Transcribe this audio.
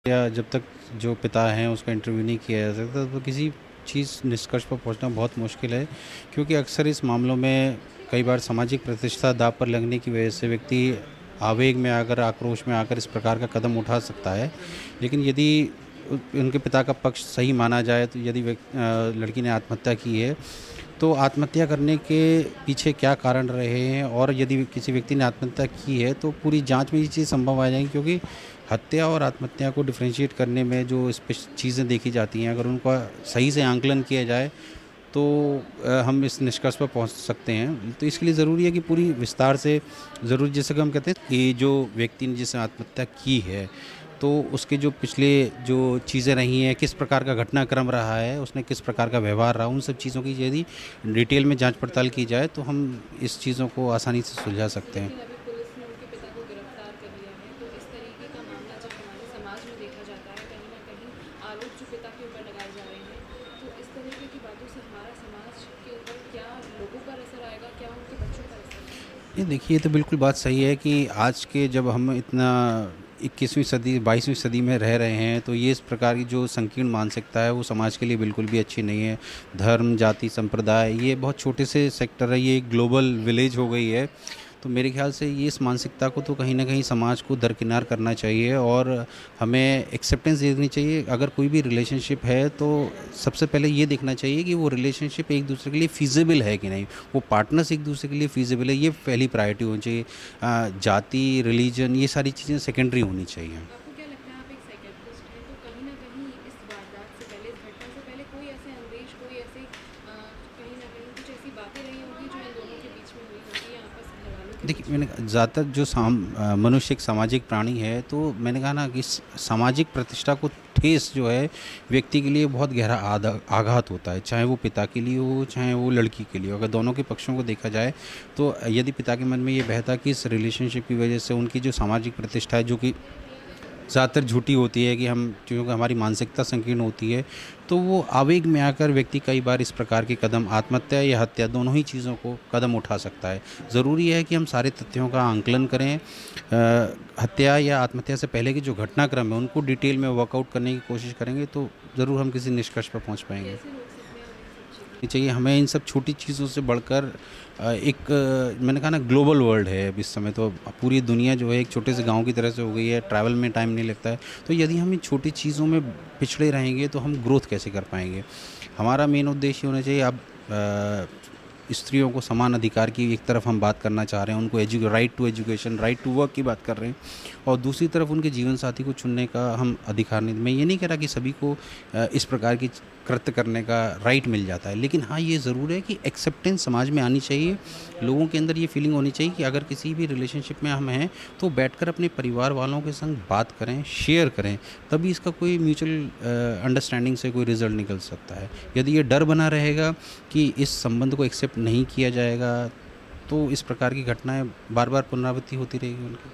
या जब तक जो पिता हैं उसका इंटरव्यू नहीं किया जा सकता तो किसी चीज़ निष्कर्ष पर पहुंचना बहुत मुश्किल है, क्योंकि अक्सर इस मामलों में कई बार सामाजिक प्रतिष्ठा दांव पर लगने की वजह से व्यक्ति आवेग में आकर, आक्रोश में आकर इस प्रकार का कदम उठा सकता है। लेकिन यदि उनके पिता का पक्ष सही माना जाए, तो यदि लड़की ने आत्महत्या की है तो आत्महत्या करने के पीछे क्या कारण रहे हैं, और यदि किसी व्यक्ति ने आत्महत्या की है तो पूरी जांच में ये चीज़ संभव आ जाएगी, क्योंकि हत्या और आत्महत्या को डिफरेंशिएट करने में जो चीज़ें देखी जाती हैं, अगर उनका सही से आंकलन किया जाए तो हम इस निष्कर्ष पर पहुंच सकते हैं। तो इसके लिए ज़रूरी है कि पूरी विस्तार से, ज़रूर जैसे कि हम कहते हैं कि जो व्यक्ति ने जिसने आत्महत्या की है तो उसके जो पिछले जो चीज़ें रही हैं, किस प्रकार का घटनाक्रम रहा है, उसने किस प्रकार का व्यवहार रहा, उन सब चीज़ों की यदि डिटेल में जांच पड़ताल की जाए तो हम इस चीज़ों को आसानी से सुलझा सकते हैं। लेकिन अभी पुलिस ने उनके पिता को गिरफ्तार कर लिया है, तो इस तरीके का मामला जब हमारे समाज में देखा जाता है, कहीं न कहीं आरोप जो पिता के ऊपर लगाए जा रहे हैं, तो इस तरीके की बातों से हमारा समाज के ऊपर क्या लोगों पर असर आएगा, क्या उनके बच्चों पर असर आएगा? ये देखिए, ये तो बिल्कुल बात सही है कि आज के जब हम इतना 21वीं सदी 22वीं सदी में रह रहे हैं, तो ये इस प्रकार की जो संकीर्ण मानसिकता है वो समाज के लिए बिल्कुल भी अच्छी नहीं है। धर्म, जाति, संप्रदाय, ये बहुत छोटे से सेक्टर है, ये एक ग्लोबल विलेज हो गई है। तो मेरे ख्याल से ये इस मानसिकता को तो कहीं न कहीं समाज को दरकिनार करना चाहिए, और हमें एक्सेप्टेंस दे देनी चाहिए। अगर कोई भी रिलेशनशिप है तो सबसे पहले ये देखना चाहिए कि वो रिलेशनशिप एक दूसरे के लिए फ़ीज़िबल है कि नहीं, वो पार्टनर्स एक दूसरे के लिए फ़ीज़िबल है, ये पहली प्रायोरिटी होनी चाहिए। जाति, रिलीजन, ये सारी चीज़ें सेकेंडरी होनी चाहिए। आपको क्या लगता है, आप एक साइकियाट्रिस्ट हैं, तो कहीं न कहीं इस वारदात से पहले, इस घटना से पहले कोई ऐसे अंदेश, कोई ऐसे कहीं न कहीं कुछ ऐसी बातें रही होंगी जो इन दोनों के बीच में हुई होंगी या आपस घरवालों के बीच देखिए, में? मैंने ज़्यादातर जो मनुष्य एक सामाजिक प्राणी है, तो मैंने कहा ना कि सामाजिक प्रतिष्ठा को ठेस जो है व्यक्ति के लिए बहुत गहरा आघात होता है, चाहे वो पिता के लिए हो, चाहे वो लड़की के लिए हो। अगर दोनों के पक्षों को देखा जाए तो यदि पिता के मन में ये बहता कि इस रिलेशनशिप की वजह से उनकी जो सामाजिक प्रतिष्ठा है, जो कि ज़्यादातर झूठी होती है, कि हम, क्योंकि हमारी मानसिकता संकीर्ण होती है, तो वो आवेग में आकर व्यक्ति कई बार इस प्रकार के कदम, आत्महत्या या हत्या, दोनों ही चीज़ों को कदम उठा सकता है। ज़रूरी है कि हम सारे तथ्यों का आंकलन करें। हत्या या आत्महत्या से पहले के जो घटनाक्रम है उनको डिटेल में वर्कआउट करने की कोशिश करेंगे तो ज़रूर हम किसी निष्कर्ष पर पहुँच पाएंगे। कैसे रोक सकते हैं हम इन सब चीज़ों ये को? चाहिए हमें इन सब छोटी चीज़ों से बढ़कर मैंने कहा ना, ग्लोबल वर्ल्ड है अब इस समय, तो पूरी दुनिया जो है एक छोटे से गांव की तरह से हो गई है, ट्रैवल में टाइम नहीं लगता है। तो यदि हम इन छोटी चीज़ों में पिछड़े रहेंगे तो हम ग्रोथ कैसे कर पाएंगे। हमारा मेन उद्देश्य होना चाहिए। अब स्त्रियों को समान अधिकार की एक तरफ हम बात करना चाह रहे हैं, उनको right to education, right to work की बात कर रहे हैं, और दूसरी तरफ उनके जीवन साथी को चुनने का हम अधिकार नहीं। मैं ये नहीं कह रहा कि सभी को इस प्रकार की कृत्य करने का राइट मिल जाता है, लेकिन हाँ, ये ज़रूर है कि एक्सेप्टेंस समाज में आनी चाहिए। लोगों के अंदर ये फीलिंग होनी चाहिए कि अगर किसी भी रिलेशनशिप में हम हैं तो बैठकर अपने परिवार वालों के संग बात करें, शेयर करें, तभी इसका कोई म्यूचुअल अंडरस्टैंडिंग से कोई रिजल्ट निकल सकता है। यदि ये डर बना रहेगा कि इस संबंध को एक्सेप्ट नहीं किया जाएगा, तो इस प्रकार की घटनाएं बार बार पुनरावृत्ति होती रहेगी उनकी।